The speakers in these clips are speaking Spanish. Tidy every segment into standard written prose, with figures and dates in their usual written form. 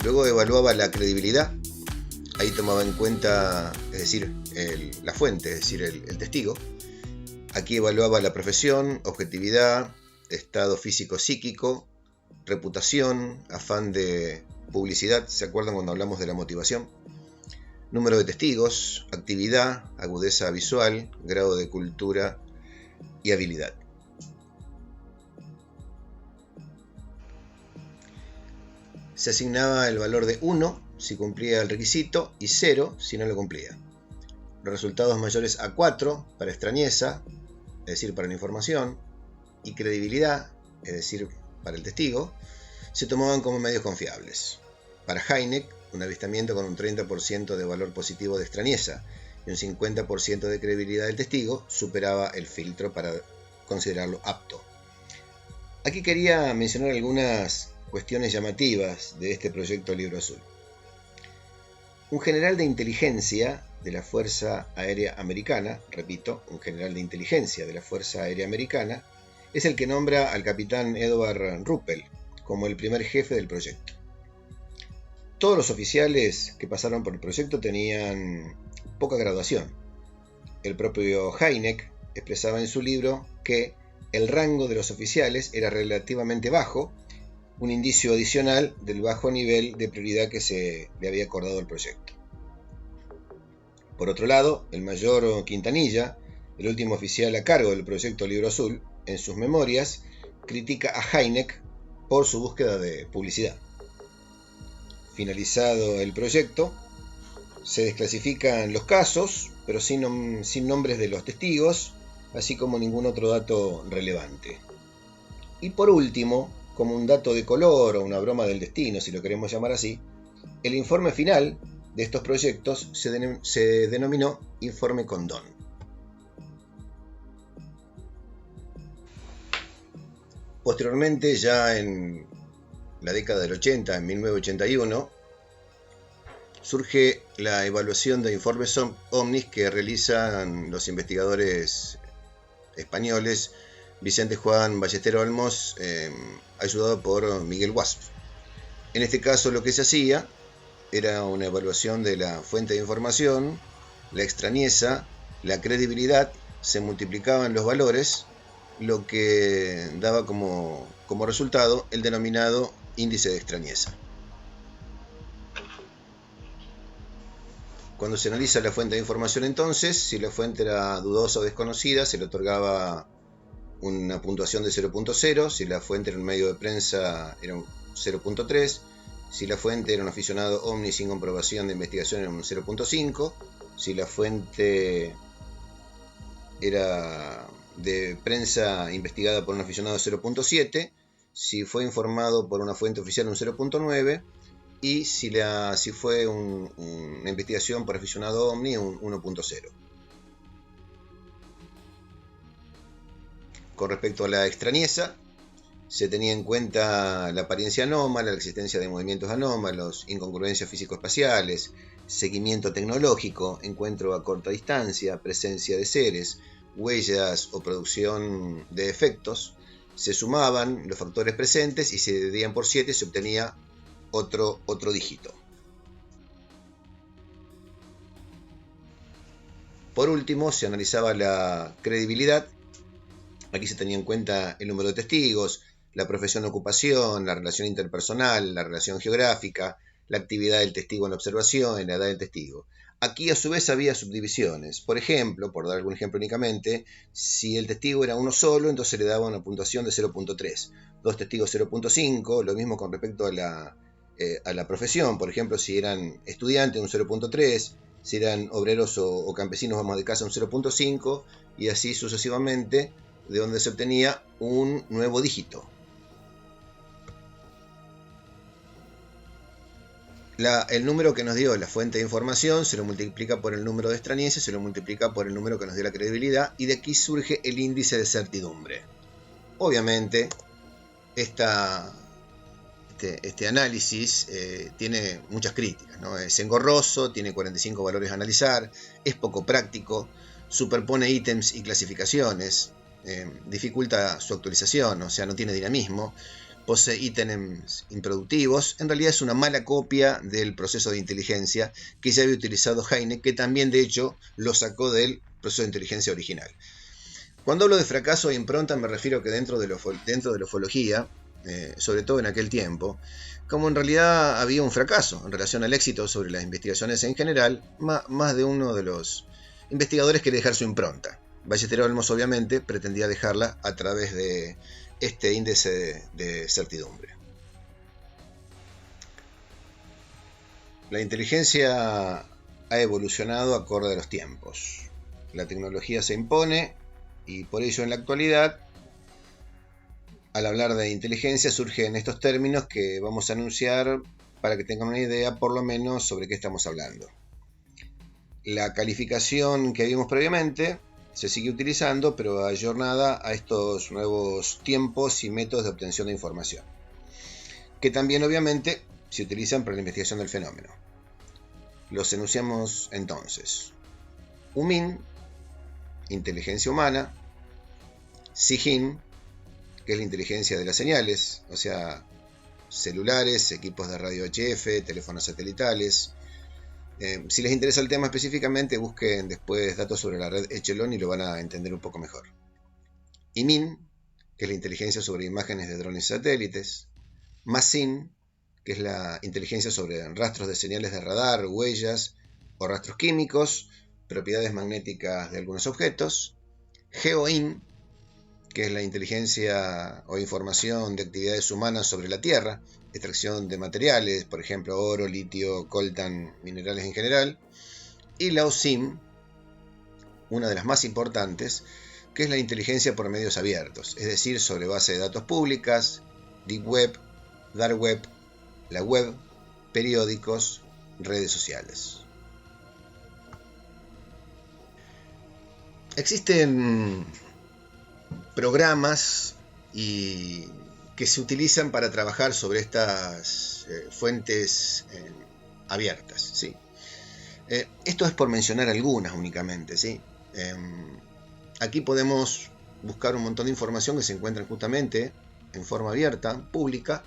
Luego evaluaba la credibilidad. Ahí tomaba en cuenta, es decir, la fuente, es decir, el testigo. Aquí evaluaba la profesión, objetividad, estado físico-psíquico, reputación, afán de publicidad. ¿Se acuerdan cuando hablamos de la motivación? Número de testigos, actividad, agudeza visual, grado de cultura y habilidad. Se asignaba el valor de 1 si cumplía el requisito y 0 si no lo cumplía. Los resultados mayores a 4 para extrañeza, es decir, para la información, y credibilidad, es decir, para el testigo, se tomaban como medios confiables. Para Hynek, un avistamiento con un 30% de valor positivo de extrañeza y un 50% de credibilidad del testigo superaba el filtro para considerarlo apto. Aquí quería mencionar algunas cuestiones llamativas de este proyecto Libro Azul. Un general de inteligencia de la Fuerza Aérea Americana, repito, un general de inteligencia de la Fuerza Aérea Americana, es el que nombra al capitán Edward Ruppel como el primer jefe del proyecto. Todos los oficiales que pasaron por el proyecto tenían poca graduación. El propio Hynek expresaba en su libro que el rango de los oficiales era relativamente bajo, un indicio adicional del bajo nivel de prioridad que se le había acordado al proyecto. Por otro lado, el mayor Quintanilla, el último oficial a cargo del proyecto Libro Azul, en sus memorias critica a Hynek por su búsqueda de publicidad. Finalizado el proyecto, se desclasifican los casos, pero sin nombres de los testigos, así como ningún otro dato relevante. Y por último, como un dato de color o una broma del destino, si lo queremos llamar así, el informe final de estos proyectos se denominó Informe Condón. Posteriormente, ya en la década del 80, en 1981, surge la evaluación de informes OVNIs que realizan los investigadores españoles Vicente Juan Ballesteros Olmos, ayudado por Miguel Wasp. En este caso lo que se hacía era una evaluación de la fuente de información, la extrañeza, la credibilidad, se multiplicaban los valores, lo que daba como resultado el denominado índice de extrañeza. Cuando se analiza la fuente de información entonces, si la fuente era dudosa o desconocida, se le otorgaba una puntuación de 0.0, si la fuente era un medio de prensa era un 0.3, si la fuente era un aficionado OVNI sin comprobación de investigación era un 0.5, si la fuente era de prensa investigada por un aficionado 0.7, si fue informado por una fuente oficial un 0.9 y si fue una investigación por aficionado OVNI un 1.0. Con respecto a la extrañeza, se tenía en cuenta la apariencia anómala, la existencia de movimientos anómalos, incongruencias físico-espaciales, seguimiento tecnológico, encuentro a corta distancia, presencia de seres, huellas o producción de efectos. Se sumaban los factores presentes y se dividían por 7 y se obtenía otro dígito. Por último, se analizaba la credibilidad. Aquí se tenía en cuenta el número de testigos, la profesión o ocupación, la relación interpersonal, la relación geográfica, la actividad del testigo en la observación, la edad del testigo. Aquí a su vez había subdivisiones. Por ejemplo, por dar algún ejemplo únicamente, si el testigo era uno solo, entonces le daba una puntuación de 0.3. Dos testigos 0.5, lo mismo con respecto a la profesión. Por ejemplo, si eran estudiantes, un 0.3, si eran obreros o campesinos, vamos de casa, un 0.5, y así sucesivamente, de donde se obtenía un nuevo dígito. El número que nos dio la fuente de información se lo multiplica por el número de extrañeza, se lo multiplica por el número que nos dio la credibilidad, y de aquí surge el índice de certidumbre. Obviamente, este análisis tiene muchas críticas, ¿no? Es engorroso, tiene 45 valores a analizar, es poco práctico, superpone ítems y clasificaciones, dificulta su actualización, o sea, no tiene dinamismo. posee ítems improductivos, en realidad es una mala copia del proceso de inteligencia que ya había utilizado Heine, que también de hecho lo sacó del proceso de inteligencia original. Cuando hablo de fracaso e impronta me refiero que dentro de la ufología, sobre todo en aquel tiempo, como en realidad había un fracaso en relación al éxito sobre las investigaciones en general, más de uno de los investigadores quería dejar su impronta. Ballester Olmos obviamente pretendía dejarla a través de este índice de certidumbre. La inteligencia ha evolucionado acorde a los tiempos. La tecnología se impone y por ello en la actualidad, al hablar de inteligencia, surgen estos términos que vamos a anunciar para que tengan una idea por lo menos sobre qué estamos hablando. La calificación que vimos previamente se sigue utilizando, pero ayornada a estos nuevos tiempos y métodos de obtención de información, que también obviamente se utilizan para la investigación del fenómeno. Los enunciamos entonces. UMIN, inteligencia humana. SIGIN, que es la inteligencia de las señales, o sea, celulares, equipos de radio HF, teléfonos satelitales. Si les interesa el tema específicamente, busquen después datos sobre la red Echelon y lo van a entender un poco mejor. IMIN, que es la inteligencia sobre imágenes de drones y satélites. MASIN, que es la inteligencia sobre rastros de señales de radar, huellas o rastros químicos, propiedades magnéticas de algunos objetos. GEOIN, que es la inteligencia o información de actividades humanas sobre la Tierra, extracción de materiales, por ejemplo oro, litio, coltan, minerales en general. Y la OSIM, una de las más importantes, que es la inteligencia por medios abiertos, es decir, sobre base de datos públicas, Deep Web, Dark Web, la web, periódicos, redes sociales. Existen programas que se utilizan para trabajar sobre estas fuentes abiertas, ¿sí? Esto es por mencionar algunas únicamente, ¿sí? Aquí podemos buscar un montón de información que se encuentra justamente en forma abierta, pública,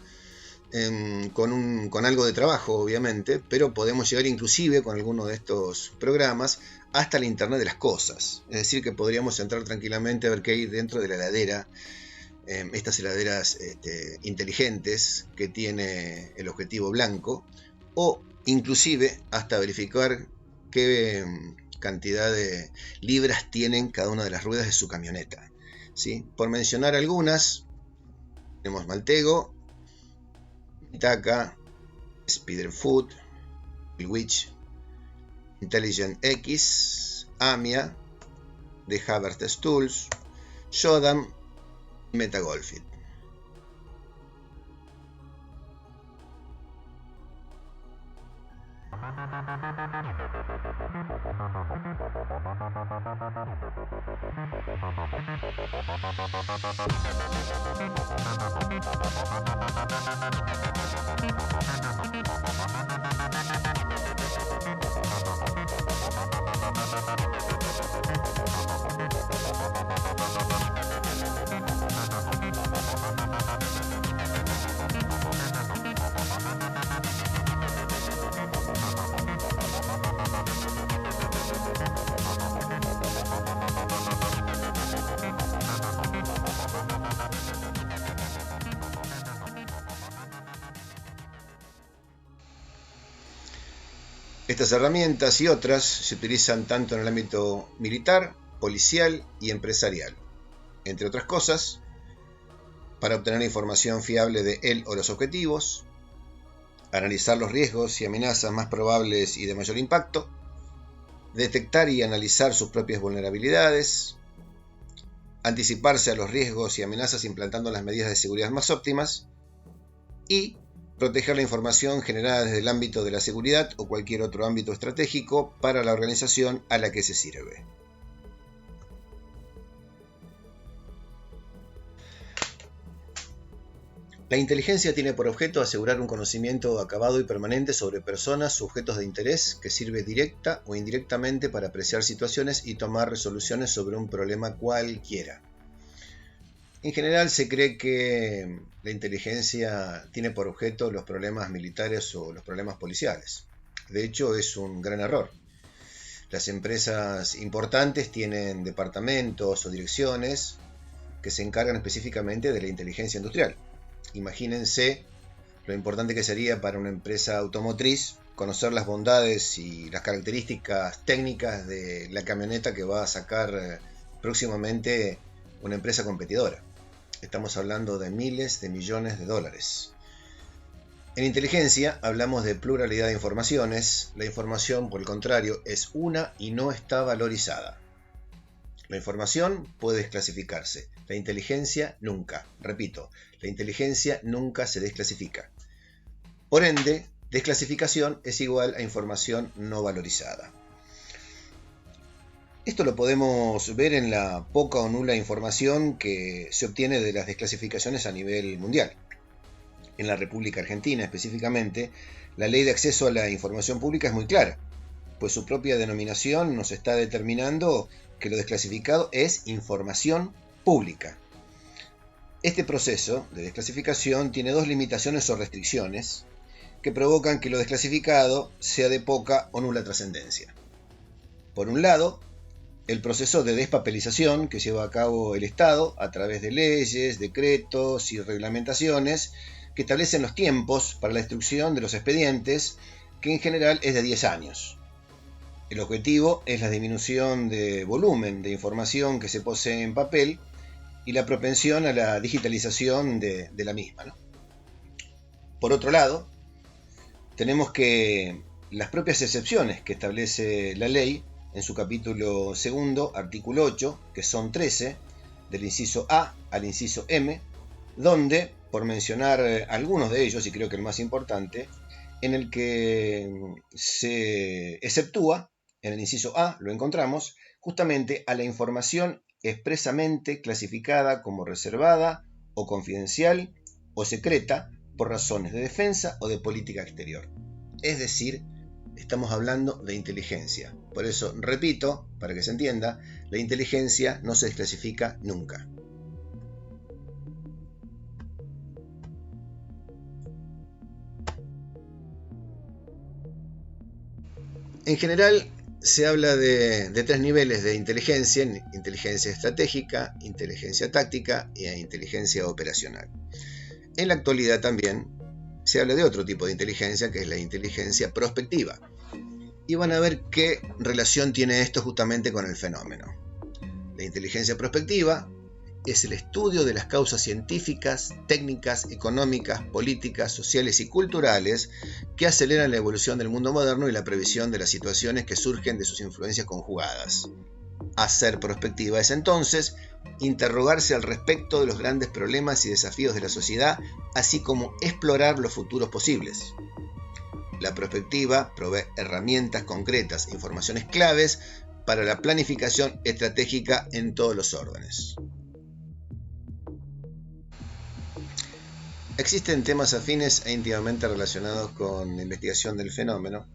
con algo de trabajo obviamente, pero podemos llegar inclusive con alguno de estos programas hasta la Internet de las cosas, es decir que podríamos entrar tranquilamente a ver qué hay dentro de la heladera, estas heladeras inteligentes que tiene el objetivo blanco, o inclusive hasta verificar qué cantidad de libras tienen cada una de las ruedas de su camioneta, ¿sí? Por mencionar algunas, tenemos Maltego, Itaca, Spiderfoot, Witch, Intelligent X, AMIA, The Havertz Tools, Shodan y Metagolfit. Estas herramientas y otras se utilizan tanto en el ámbito militar, policial y empresarial, entre otras cosas, para obtener información fiable de él o los objetivos, analizar los riesgos y amenazas más probables y de mayor impacto, detectar y analizar sus propias vulnerabilidades, anticiparse a los riesgos y amenazas implantando las medidas de seguridad más óptimas y proteger la información generada desde el ámbito de la seguridad o cualquier otro ámbito estratégico para la organización a la que se sirve. La inteligencia tiene por objeto asegurar un conocimiento acabado y permanente sobre personas u objetos de interés que sirve directa o indirectamente para apreciar situaciones y tomar resoluciones sobre un problema cualquiera. En general se cree que la inteligencia tiene por objeto los problemas militares o los problemas policiales. De hecho, es un gran error. Las empresas importantes tienen departamentos o direcciones que se encargan específicamente de la inteligencia industrial. Imagínense lo importante que sería para una empresa automotriz conocer las bondades y las características técnicas de la camioneta que va a sacar próximamente una empresa competidora. Estamos hablando de miles de millones de dólares. En inteligencia hablamos de pluralidad de informaciones. La información, por el contrario, es una y no está valorizada. La información puede desclasificarse. La inteligencia nunca. Repito, la inteligencia nunca se desclasifica. Por ende, desclasificación es igual a información no valorizada. Esto lo podemos ver en la poca o nula información que se obtiene de las desclasificaciones a nivel mundial. En la República Argentina específicamente, la ley de acceso a la información pública es muy clara, pues su propia denominación nos está determinando que lo desclasificado es información pública. Este proceso de desclasificación tiene dos limitaciones o restricciones que provocan que lo desclasificado sea de poca o nula trascendencia. Por un lado, el proceso de despapelización que lleva a cabo el Estado a través de leyes, decretos y reglamentaciones que establecen los tiempos para la instrucción de los expedientes, que en general es de 10 años. El objetivo es la disminución de volumen de información que se posee en papel y la propensión a la digitalización de la misma, ¿no? Por otro lado, tenemos que las propias excepciones que establece la ley en su capítulo segundo, artículo 8, que son 13, del inciso A al inciso M, donde, por mencionar algunos de ellos, y creo que el más importante, en el que se exceptúa, en el inciso A lo encontramos, justamente a la información expresamente clasificada como reservada o confidencial o secreta por razones de defensa o de política exterior. Es decir, estamos hablando de inteligencia. Por eso, repito, para que se entienda, la inteligencia no se desclasifica nunca. En general, se habla de tres niveles de inteligencia: inteligencia estratégica, inteligencia táctica e inteligencia operacional. En la actualidad también se habla de otro tipo de inteligencia, que es la inteligencia prospectiva. Y van a ver qué relación tiene esto justamente con el fenómeno. La inteligencia prospectiva es el estudio de las causas científicas, técnicas, económicas, políticas, sociales y culturales que aceleran la evolución del mundo moderno y la previsión de las situaciones que surgen de sus influencias conjugadas. Hacer prospectiva es entonces interrogarse al respecto de los grandes problemas y desafíos de la sociedad, así como explorar los futuros posibles. La prospectiva provee herramientas concretas e informaciones claves para la planificación estratégica en todos los órdenes. Existen temas afines e íntimamente relacionados con la investigación del fenómeno.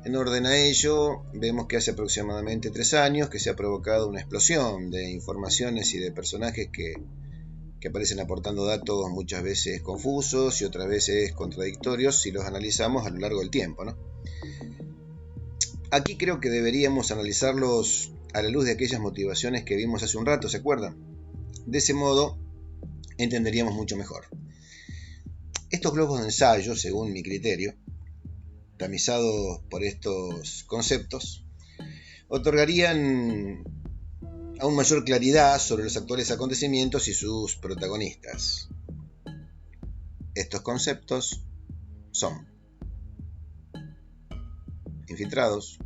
En orden a ello, vemos que hace aproximadamente 3 años que se ha provocado una explosión de informaciones y de personajes que aparecen aportando datos muchas veces confusos y otras veces contradictorios si los analizamos a lo largo del tiempo, ¿no? Aquí creo que deberíamos analizarlos a la luz de aquellas motivaciones que vimos hace un rato, ¿se acuerdan? De ese modo entenderíamos mucho mejor. Estos globos de ensayo, según mi criterio, tamizados por estos conceptos, otorgarían aún mayor claridad sobre los actuales acontecimientos y sus protagonistas. Estos conceptos son infiltrados,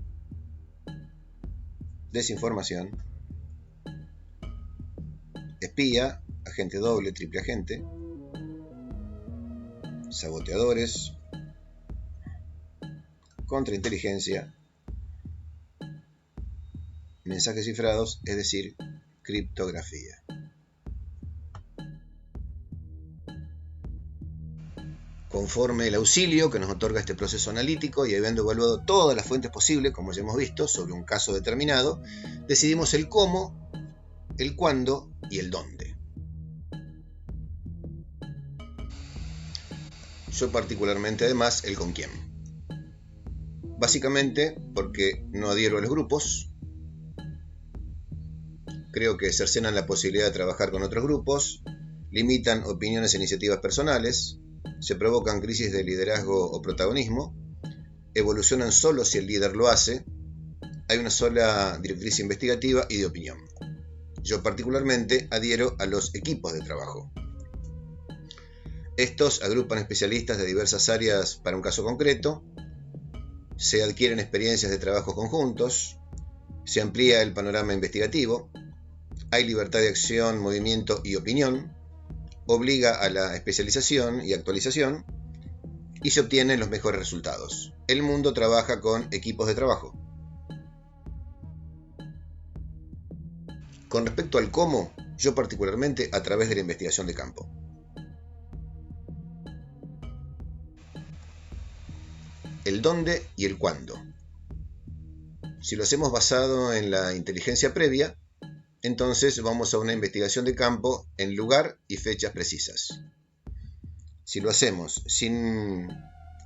desinformación, espía, agente doble, triple agente, saboteadores, contrainteligencia, mensajes cifrados, es decir, criptografía. Conforme el auxilio que nos otorga este proceso analítico y habiendo evaluado todas las fuentes posibles, como ya hemos visto, sobre un caso determinado, decidimos el cómo, el cuándo y el dónde. yo particularmente además el con quién. Básicamente porque no adhiero a los grupos. Creo que cercenan la posibilidad de trabajar con otros grupos, limitan opiniones e iniciativas personales, se provocan crisis de liderazgo o protagonismo, evolucionan solo si el líder lo hace, hay una sola directriz investigativa y de opinión. Yo particularmente adhiero a los equipos de trabajo. Estos agrupan especialistas de diversas áreas para un caso concreto, se adquieren experiencias de trabajo conjuntos, se amplía el panorama investigativo, hay libertad de acción, movimiento y opinión, obliga a la especialización y actualización y se obtienen los mejores resultados. El mundo trabaja con equipos de trabajo. Con respecto al cómo, yo particularmente a través de la investigación de campo. El dónde y el cuándo. Si lo hacemos basado en la inteligencia previa, entonces vamos a una investigación de campo en lugar y fechas precisas. Si lo hacemos sin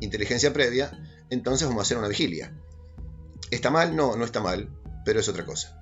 inteligencia previa, entonces vamos a hacer una vigilia. ¿Está mal? No, no está mal, pero es otra cosa.